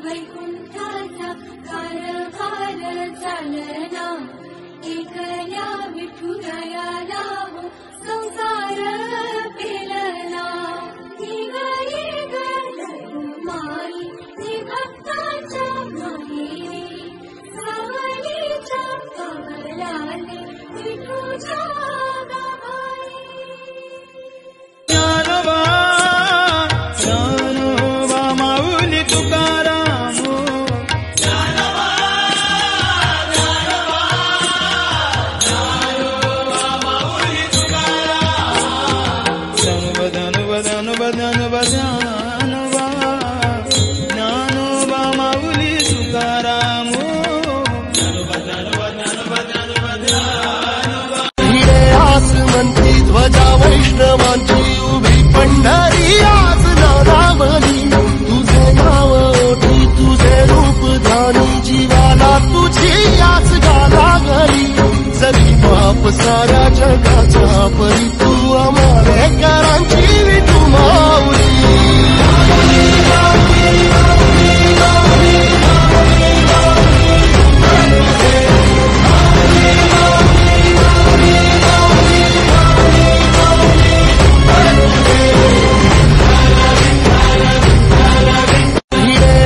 वैकुंठाचा कारभार चालना, एकल्या विठुरायाला संसार पेलना. निवळी गणकुमारी ती भक्ताच्या माहेरी, सावलीच्या कमलाने विठुच्या गाभारी. ज्ञानोबा माऊली तुकाराम, ज्ञानोबा माऊली तुकाराम. आसमंती ध्वजा वैष्णवांची उभी पंढरी आज नारावली. तुझे नाव ओठी तुझे रूप ध्यानी, जीवाला तुझी याच गाला घरी. जरी बाप साऱ्या जगाचा परी, तू आंबेडकरांची विठू माऊली.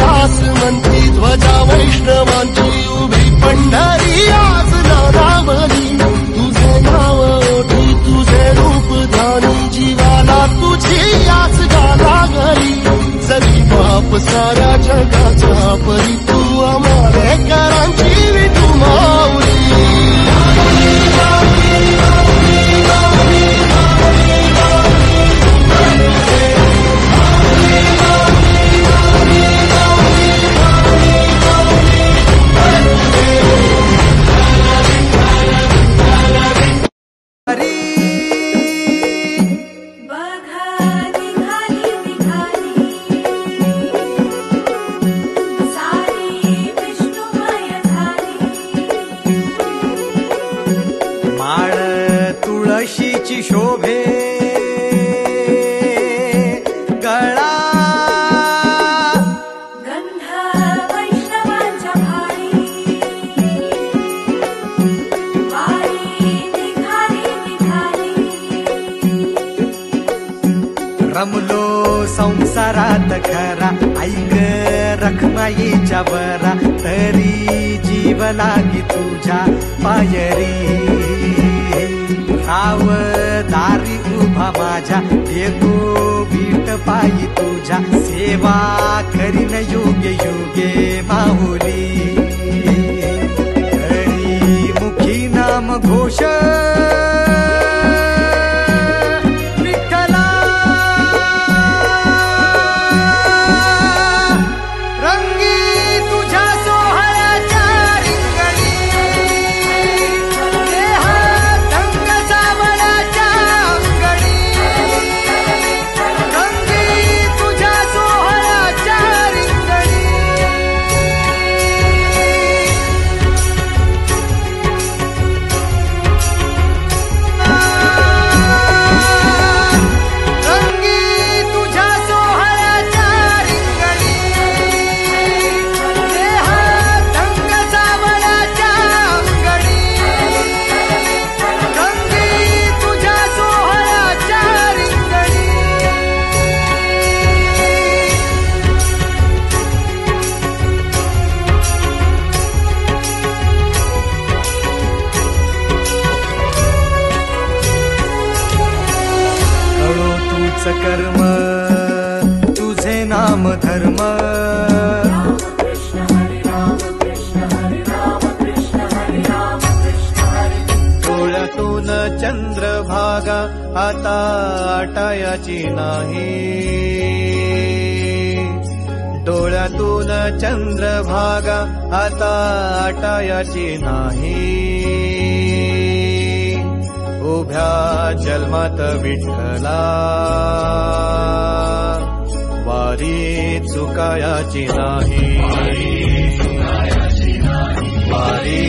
आसमंती ध्वजा वैष्णवांची उभी पंढरी आज नारावली. तुझे नाव ओठी तुझे रूप ध्यानी, जीवाला तुझी याच गाला घरी. जरी बाप साऱ्या जगाचा परी, तू आंबेडकरांची विठू माऊली. माळ तुळशीची शोभे गळा, गंध वैष्णवांच्या भाळी, वारी निघाली निघाली. रमलो संसारात खरा, ऐक रखमाईच्या बरा. तरी जीव लागी तुझ्या पायरी, राव दारी उभा माझ्या. येतो बीट पायी तुझ्या, सेवा करीन योग्य योग्य माऊली. हरी मुखी नाम घोष विठ्ठला, रंगी तुझ्या सोहळ्याच्या रिंगणी. देहात रंग सावळ्याच्या अंगणी, रंगी तुझ्या सोहळ्याच्या रिंगणी. रंगी तुझ्या सोहळ्याच्या रिंगणी, देहात रंग सावळ्याच्या अंगणी, रंगी तुझ्या सोहळ्याच्या रिंगणी. कळो तूच कर्म तुझे नाम धर्म, कृष्ण हरे राम कृष्ण हरे राम कृष्ण हरे राम कृष्ण हरे. डोळ्यातून चंद्रभागा आता आटायाची नाही. डोळ्यातून चंद्रभागा आता आटायाची नाही. उभ्या जन्मात विठ्ठला, वारी चुकायाची नाही. वारी